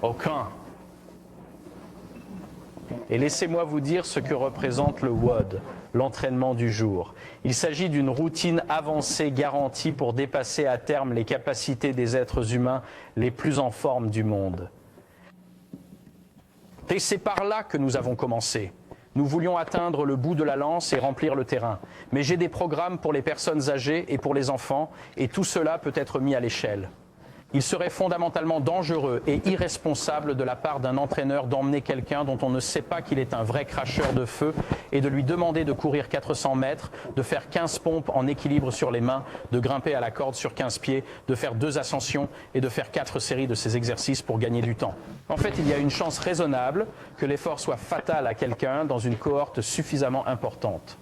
Aucun. Et laissez-moi vous dire ce que représente le WOD, l'entraînement du jour. Il s'agit d'une routine avancée garantie pour dépasser à terme les capacités des êtres humains les plus en forme du monde. Et c'est par là que nous avons commencé. Nous voulions atteindre le bout de la lance et remplir le terrain. Mais j'ai des programmes pour les personnes âgées et pour les enfants, et tout cela peut être mis à l'échelle. Il serait fondamentalement dangereux et irresponsable de la part d'un entraîneur d'emmener quelqu'un dont on ne sait pas qu'il est un vrai cracheur de feu et de lui demander de courir 400 mètres, de faire 15 pompes en équilibre sur les mains, de grimper à la corde sur 15 pieds, de faire 2 ascensions et de faire 4 séries de ces exercices pour gagner du temps. En fait, il y a une chance raisonnable que l'effort soit fatal à quelqu'un dans une cohorte suffisamment importante.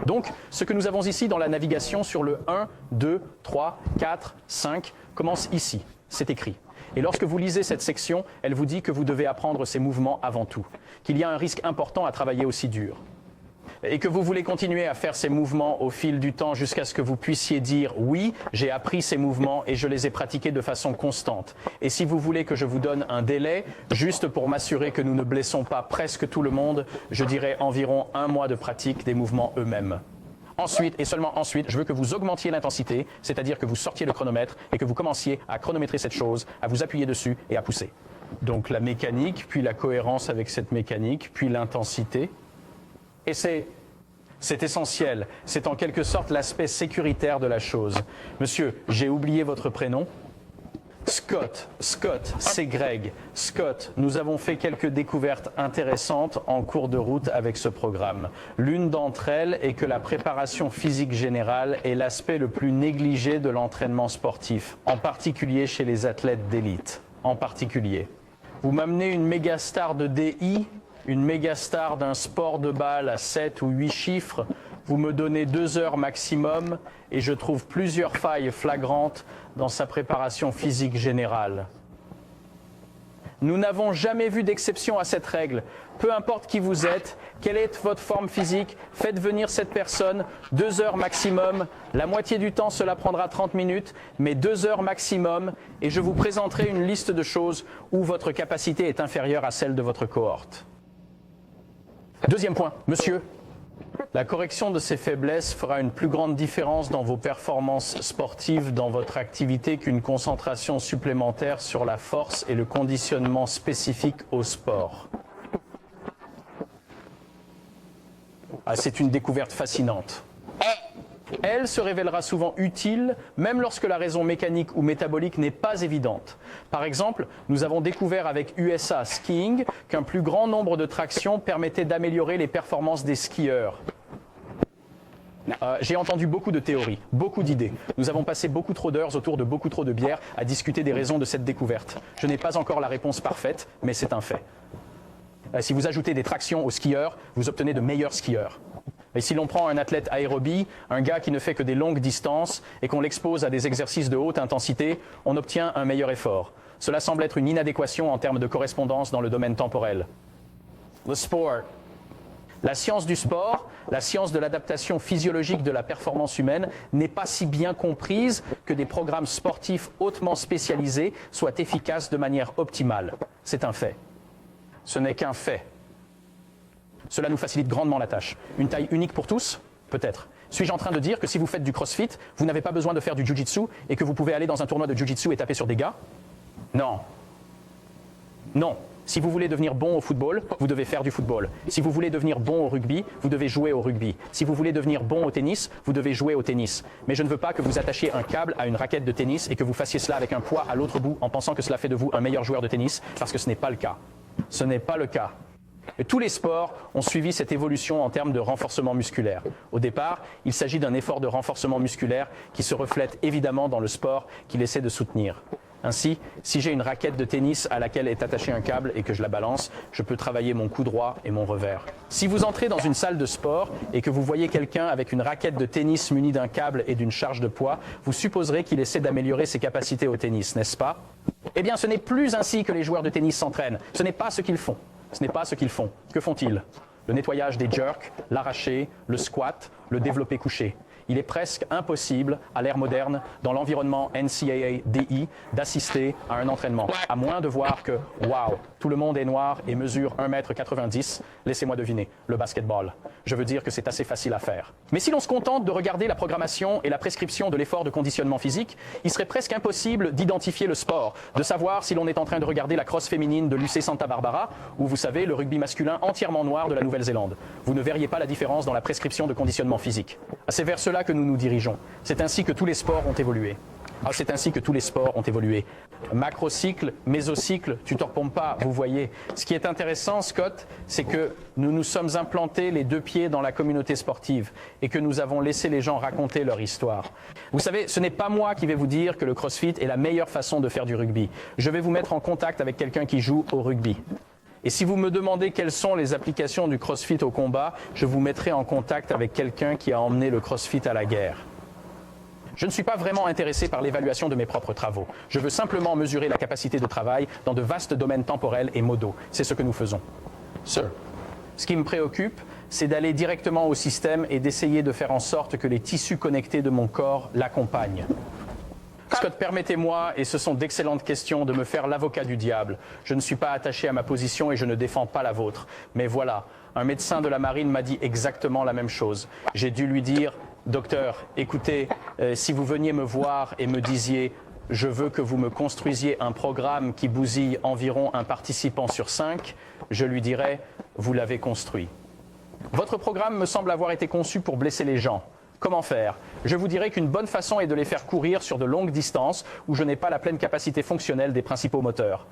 Donc, ce que nous avons ici dans la navigation sur le 1, 2, 3, 4, 5 commence ici. C'est écrit. Et lorsque vous lisez cette section, elle vous dit que vous devez apprendre ces mouvements avant tout, qu'il y a un risque important à travailler aussi dur. Et que vous voulez continuer à faire ces mouvements au fil du temps jusqu'à ce que vous puissiez dire « Oui, j'ai appris ces mouvements et je les ai pratiqués de façon constante. » Et si vous voulez que je vous donne un délai, juste pour m'assurer que nous ne blessons pas presque tout le monde, je dirais environ 1 mois de pratique des mouvements eux-mêmes. Ensuite, et seulement ensuite, je veux que vous augmentiez l'intensité, c'est-à-dire que vous sortiez le chronomètre et que vous commenciez à chronométrer cette chose, à vous appuyer dessus et à pousser. Donc la mécanique, puis la cohérence avec cette mécanique, puis l'intensité. Et c'est essentiel, c'est en quelque sorte l'aspect sécuritaire de la chose. Monsieur, j'ai oublié votre prénom. Scott, c'est Greg. Scott, nous avons fait quelques découvertes intéressantes en cours de route avec ce programme. L'une d'entre elles est que la préparation physique générale est l'aspect le plus négligé de l'entraînement sportif, en particulier chez les athlètes d'élite. En particulier. Vous m'amenez une méga star de DI, une méga star d'un sport de balle à 7 ou 8 chiffres, vous me donnez 2 heures maximum et je trouve plusieurs failles flagrantes dans sa préparation physique générale. Nous n'avons jamais vu d'exception à cette règle. Peu importe qui vous êtes, quelle est votre forme physique, faites venir cette personne, 2 heures maximum. La moitié du temps, cela prendra 30 minutes, mais 2 heures maximum, et je vous présenterai une liste de choses où votre capacité est inférieure à celle de votre cohorte. Deuxième point, monsieur. La correction de ces faiblesses fera une plus grande différence dans vos performances sportives dans votre activité qu'une concentration supplémentaire sur la force et le conditionnement spécifique au sport. C'est une découverte fascinante. Elle se révélera souvent utile, même lorsque la raison mécanique ou métabolique n'est pas évidente. Par exemple, nous avons découvert avec USA Skiing qu'un plus grand nombre de tractions permettait d'améliorer les performances des skieurs. J'ai entendu beaucoup de théories, beaucoup d'idées. Nous avons passé beaucoup trop d'heures autour de beaucoup trop de bières à discuter des raisons de cette découverte. Je n'ai pas encore la réponse parfaite, mais c'est un fait. Si vous ajoutez des tractions aux skieurs, vous obtenez de meilleurs skieurs. Et si l'on prend un athlète aérobie, un gars qui ne fait que des longues distances et qu'on l'expose à des exercices de haute intensité, on obtient un meilleur effort. Cela semble être une inadéquation en termes de correspondance dans le domaine temporel. Le sport. La science du sport, la science de l'adaptation physiologique de la performance humaine n'est pas si bien comprise que des programmes sportifs hautement spécialisés soient efficaces de manière optimale. C'est un fait. Ce n'est qu'un fait. Cela nous facilite grandement la tâche. Une taille unique pour tous? Peut-être. Suis-je en train de dire que si vous faites du crossfit, vous n'avez pas besoin de faire du jiu-jitsu et que vous pouvez aller dans un tournoi de jiu-jitsu et taper sur des gars? Non. Non. Si vous voulez devenir bon au football, vous devez faire du football. Si vous voulez devenir bon au rugby, vous devez jouer au rugby. Si vous voulez devenir bon au tennis, vous devez jouer au tennis. Mais je ne veux pas que vous attachiez un câble à une raquette de tennis et que vous fassiez cela avec un poids à l'autre bout en pensant que cela fait de vous un meilleur joueur de tennis, parce que ce n'est pas le cas. Ce n'est pas le cas. Et tous les sports ont suivi cette évolution en termes de renforcement musculaire. Au départ, il s'agit d'un effort de renforcement musculaire qui se reflète évidemment dans le sport qu'il essaie de soutenir. Ainsi, si j'ai une raquette de tennis à laquelle est attaché un câble et que je la balance, je peux travailler mon coup droit et mon revers. Si vous entrez dans une salle de sport et que vous voyez quelqu'un avec une raquette de tennis munie d'un câble et d'une charge de poids, vous supposerez qu'il essaie d'améliorer ses capacités au tennis, n'est-ce pas? Eh bien, ce n'est plus ainsi que les joueurs de tennis s'entraînent. Ce n'est pas ce qu'ils font. Ce n'est pas ce qu'ils font. Que font-ils? Le nettoyage des jerks, l'arraché, le squat, le développé couché. Il est presque impossible, à l'ère moderne, dans l'environnement NCAA DI, d'assister à un entraînement, à moins de voir que, waouh, tout le monde est noir et mesure 1,90 m, laissez-moi deviner, le basketball. Je veux dire que c'est assez facile à faire. Mais si l'on se contente de regarder la programmation et la prescription de l'effort de conditionnement physique, il serait presque impossible d'identifier le sport, de savoir si l'on est en train de regarder la crosse féminine de l'UC Santa Barbara, ou vous savez, le rugby masculin entièrement noir de la Nouvelle-Zélande. Vous ne verriez pas la différence dans la prescription de conditionnement physique. C'est vers cela que nous nous dirigeons. C'est ainsi que tous les sports ont évolué. C'est ainsi que tous les sports ont évolué. Macrocycle, mésocycle, tu ne te repompes pas, vous voyez. Ce qui est intéressant, Scott, c'est que nous nous sommes implantés les deux pieds dans la communauté sportive et que nous avons laissé les gens raconter leur histoire. Vous savez, ce n'est pas moi qui vais vous dire que le CrossFit est la meilleure façon de faire du rugby. Je vais vous mettre en contact avec quelqu'un qui joue au rugby. Et si vous me demandez quelles sont les applications du CrossFit au combat, je vous mettrai en contact avec quelqu'un qui a emmené le CrossFit à la guerre. Je ne suis pas vraiment intéressé par l'évaluation de mes propres travaux. Je veux simplement mesurer la capacité de travail dans de vastes domaines temporels et modaux. C'est ce que nous faisons. Ce qui me préoccupe, c'est d'aller directement au système et d'essayer de faire en sorte que les tissus connectés de mon corps l'accompagnent. Scott, permettez-moi, et ce sont d'excellentes questions, de me faire l'avocat du diable. Je ne suis pas attaché à ma position et je ne défends pas la vôtre. Mais voilà, un médecin de la marine m'a dit exactement la même chose. J'ai dû lui dire, docteur, écoutez, si vous veniez me voir et me disiez, je veux que vous me construisiez un programme qui bousille environ un participant sur 5, je lui dirais, vous l'avez construit. Votre programme me semble avoir été conçu pour blesser les gens. Comment faire? Je vous dirais qu'une bonne façon est de les faire courir sur de longues distances où je n'ai pas la pleine capacité fonctionnelle des principaux moteurs.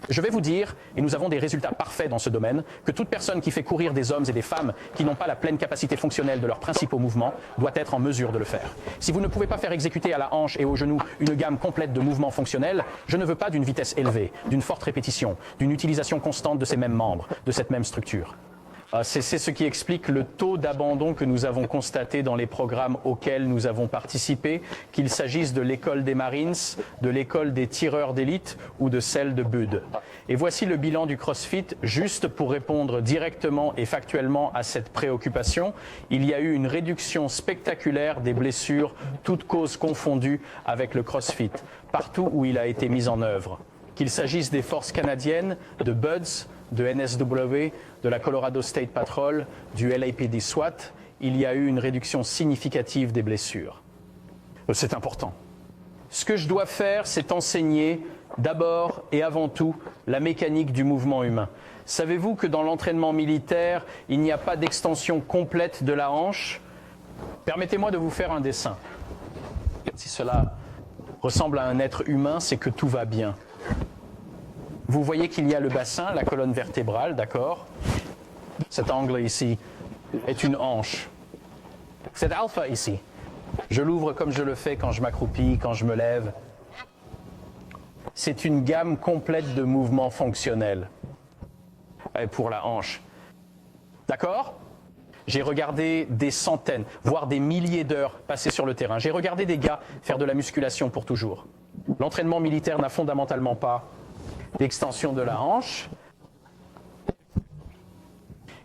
Je vais vous dire, et nous avons des résultats parfaits dans ce domaine, que toute personne qui fait courir des hommes et des femmes qui n'ont pas la pleine capacité fonctionnelle de leurs principaux mouvements doit être en mesure de le faire. Si vous ne pouvez pas faire exécuter à la hanche et au genou une gamme complète de mouvements fonctionnels, je ne veux pas d'une vitesse élevée, d'une forte répétition, d'une utilisation constante de ces mêmes membres, de cette même structure. C'est ce qui explique le taux d'abandon que nous avons constaté dans les programmes auxquels nous avons participé, qu'il s'agisse de l'école des Marines, de l'école des tireurs d'élite ou de celle de Bud. Et voici le bilan du CrossFit, juste pour répondre directement et factuellement à cette préoccupation. Il y a eu une réduction spectaculaire des blessures, toutes causes confondues, avec le CrossFit, partout où il a été mis en œuvre. Qu'il s'agisse des forces canadiennes, de Buds, de NSW, de la Colorado State Patrol, du LAPD SWAT, il y a eu une réduction significative des blessures. C'est important. Ce que je dois faire, c'est enseigner d'abord et avant tout la mécanique du mouvement humain. Savez-vous que dans l'entraînement militaire, il n'y a pas d'extension complète de la hanche? Permettez-moi de vous faire un dessin. Si cela ressemble à un être humain, c'est que tout va bien. Vous voyez qu'il y a le bassin, la colonne vertébrale, d'accord? Cet angle ici est une hanche. Cet alpha ici, je l'ouvre comme je le fais quand je m'accroupis, quand je me lève. C'est une gamme complète de mouvements fonctionnels pour la hanche. D'accord? J'ai regardé des centaines, voire des milliers d'heures passées sur le terrain. J'ai regardé des gars faire de la musculation pour toujours. L'entraînement militaire n'a fondamentalement pas d'extension de la hanche,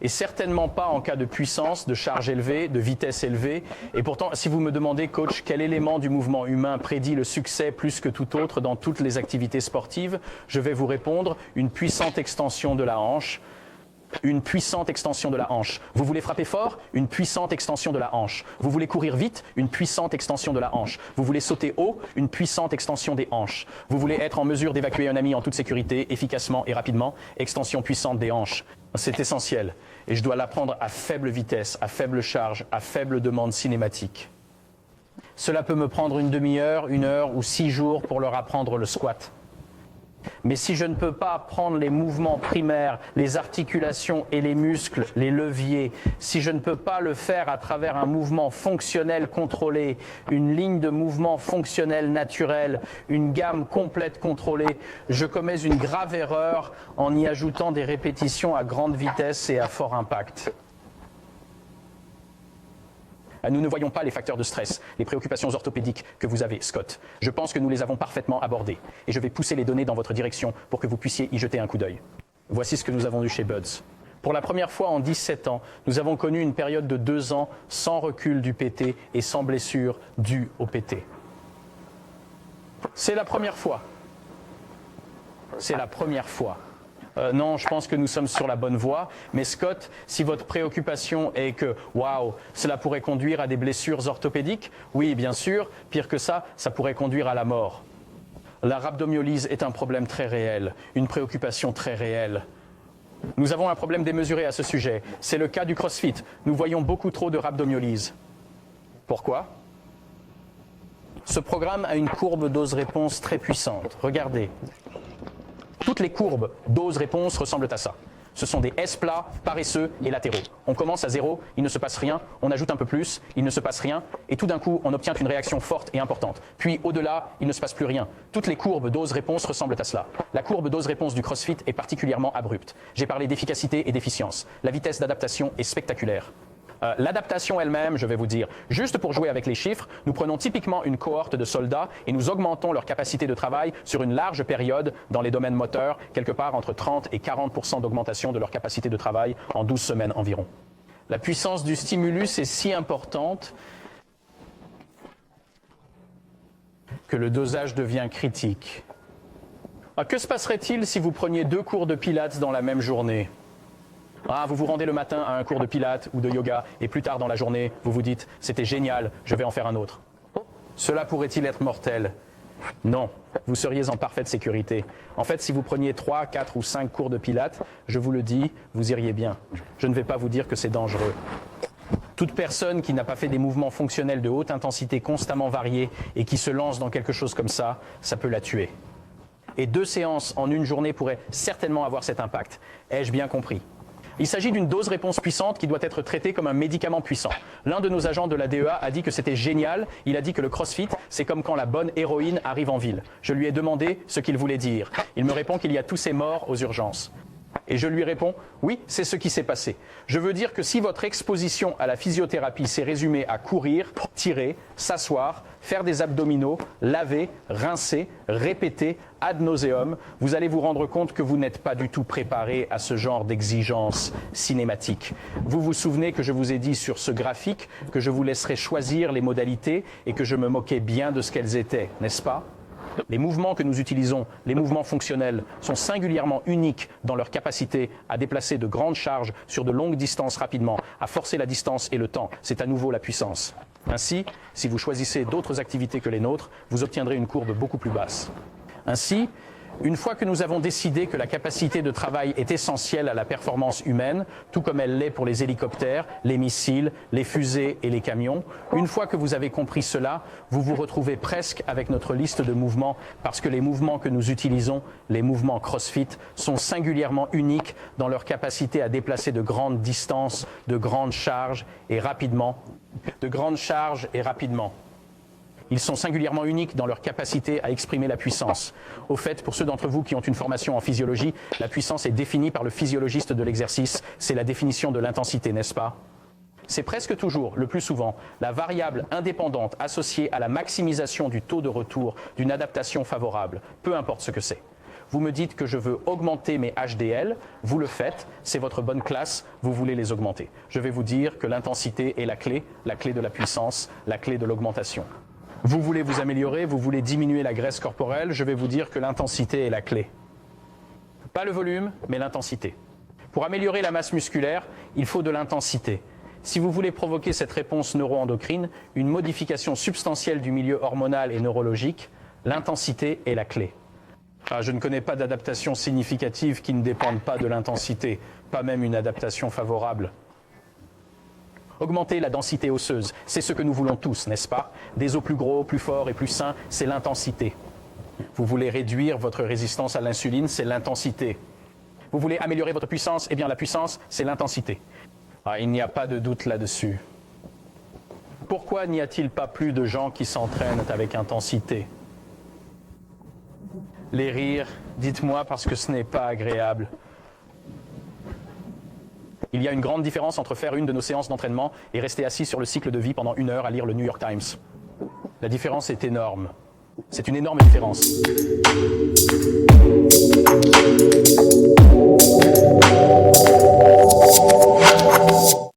et certainement pas en cas de puissance, de charge élevée, de vitesse élevée. Et pourtant, si vous me demandez, coach, quel élément du mouvement humain prédit le succès plus que tout autre dans toutes les activités sportives, je vais vous répondre, une puissante extension de la hanche. Une puissante extension de la hanche. Vous voulez frapper fort? Une puissante extension de la hanche. Vous voulez courir vite? Une puissante extension de la hanche. Vous voulez sauter haut? Une puissante extension des hanches. Vous voulez être en mesure d'évacuer un ami en toute sécurité, efficacement et rapidement? Extension puissante des hanches. C'est essentiel. Et je dois l'apprendre à faible vitesse, à faible charge, à faible demande cinématique. Cela peut me prendre une demi-heure, 1 heure ou 6 jours pour leur apprendre le squat. Mais si je ne peux pas prendre les mouvements primaires, les articulations et les muscles, les leviers, si je ne peux pas le faire à travers un mouvement fonctionnel contrôlé, une ligne de mouvement fonctionnel naturel, une gamme complète contrôlée, je commets une grave erreur en y ajoutant des répétitions à grande vitesse et à fort impact. Nous ne voyons pas les facteurs de stress, les préoccupations orthopédiques que vous avez, Scott. Je pense que nous les avons parfaitement abordées. Et je vais pousser les données dans votre direction pour que vous puissiez y jeter un coup d'œil. Voici ce que nous avons vu chez Buds. Pour la première fois en 17 ans, nous avons connu une période de 2 ans sans recul du PT et sans blessure due au PT. C'est la première fois. C'est la première fois. Non, je pense que nous sommes sur la bonne voie. Mais Scott, si votre préoccupation est que, waouh, cela pourrait conduire à des blessures orthopédiques, oui, bien sûr. Pire que ça, ça pourrait conduire à la mort. La rhabdomyolyse est un problème très réel, une préoccupation très réelle. Nous avons un problème démesuré à ce sujet. C'est le cas du CrossFit. Nous voyons beaucoup trop de rhabdomyolyse. Pourquoi ? Ce programme a une courbe dose-réponse très puissante. Regardez. Toutes les courbes dose-réponse ressemblent à ça. Ce sont des S plats, paresseux et latéraux. On commence à 0, il ne se passe rien, on ajoute un peu plus, il ne se passe rien, et tout d'un coup, on obtient une réaction forte et importante. Puis au-delà, il ne se passe plus rien. Toutes les courbes dose-réponse ressemblent à cela. La courbe dose-réponse du CrossFit est particulièrement abrupte. J'ai parlé d'efficacité et d'efficience. La vitesse d'adaptation est spectaculaire. L'adaptation elle-même, je vais vous dire, juste pour jouer avec les chiffres, nous prenons typiquement une cohorte de soldats et nous augmentons leur capacité de travail sur une large période dans les domaines moteurs, quelque part entre 30 et 40% d'augmentation de leur capacité de travail en 12 semaines environ. La puissance du stimulus est si importante que le dosage devient critique. Que se passerait-il si vous preniez 2 cours de pilates dans la même journée ? Vous vous rendez le matin à un cours de pilates ou de yoga et plus tard dans la journée, vous vous dites « c'était génial, je vais en faire un autre ». Cela pourrait-il être mortel ? Non, vous seriez en parfaite sécurité. En fait, si vous preniez 3, 4 ou 5 cours de pilates, je vous le dis, vous iriez bien. Je ne vais pas vous dire que c'est dangereux. Toute personne qui n'a pas fait des mouvements fonctionnels de haute intensité constamment variés et qui se lance dans quelque chose comme ça, ça peut la tuer. Et 2 séances en une journée pourraient certainement avoir cet impact. Ai-je bien compris ? Il s'agit d'une dose-réponse puissante qui doit être traitée comme un médicament puissant. L'un de nos agents de la DEA a dit que c'était génial. Il a dit que le CrossFit, c'est comme quand la bonne héroïne arrive en ville. Je lui ai demandé ce qu'il voulait dire. Il me répond qu'il y a tous ces morts aux urgences. Et je lui réponds, oui, c'est ce qui s'est passé. Je veux dire que si votre exposition à la physiothérapie s'est résumée à courir, tirer, s'asseoir, faire des abdominaux, laver, rincer, répéter, ad nauseum, vous allez vous rendre compte que vous n'êtes pas du tout préparé à ce genre d'exigence cinématique. Vous vous souvenez que je vous ai dit sur ce graphique que je vous laisserai choisir les modalités et que je me moquais bien de ce qu'elles étaient, n'est-ce pas ? Les mouvements que nous utilisons, les mouvements fonctionnels, sont singulièrement uniques dans leur capacité à déplacer de grandes charges sur de longues distances rapidement, à forcer la distance et le temps. C'est à nouveau la puissance. Ainsi, si vous choisissez d'autres activités que les nôtres, vous obtiendrez une courbe beaucoup plus basse. Ainsi, une fois que nous avons décidé que la capacité de travail est essentielle à la performance humaine, tout comme elle l'est pour les hélicoptères, les missiles, les fusées et les camions, une fois que vous avez compris cela, vous vous retrouvez presque avec notre liste de mouvements parce que les mouvements que nous utilisons, les mouvements CrossFit, sont singulièrement uniques dans leur capacité à déplacer de grandes distances, de grandes charges et rapidement. Ils sont singulièrement uniques dans leur capacité à exprimer la puissance. Au fait, pour ceux d'entre vous qui ont une formation en physiologie, la puissance est définie par le physiologiste de l'exercice. C'est la définition de l'intensité, n'est-ce pas ? C'est presque toujours, le plus souvent, la variable indépendante associée à la maximisation du taux de retour d'une adaptation favorable, peu importe ce que c'est. Vous me dites que je veux augmenter mes HDL, vous le faites, c'est votre bonne classe, vous voulez les augmenter. Je vais vous dire que l'intensité est la clé de la puissance, la clé de l'augmentation. Vous voulez vous améliorer, vous voulez diminuer la graisse corporelle, je vais vous dire que l'intensité est la clé. Pas le volume, mais l'intensité. Pour améliorer la masse musculaire, il faut de l'intensité. Si vous voulez provoquer cette réponse neuro-endocrine, une modification substantielle du milieu hormonal et neurologique, l'intensité est la clé. Je ne connais pas d'adaptation significative qui ne dépende pas de l'intensité, pas même une adaptation favorable. Augmenter la densité osseuse, c'est ce que nous voulons tous, n'est-ce pas? Des os plus gros, plus forts et plus sains, c'est l'intensité. Vous voulez réduire votre résistance à l'insuline, c'est l'intensité. Vous voulez améliorer votre puissance, eh bien la puissance, c'est l'intensité. Il n'y a pas de doute là-dessus. Pourquoi n'y a-t-il pas plus de gens qui s'entraînent avec intensité? Les rires, dites-moi parce que ce n'est pas agréable. Il y a une grande différence entre faire une de nos séances d'entraînement et rester assis sur le cycle de vie pendant 1 heure à lire le New York Times. La différence est énorme. C'est une énorme différence.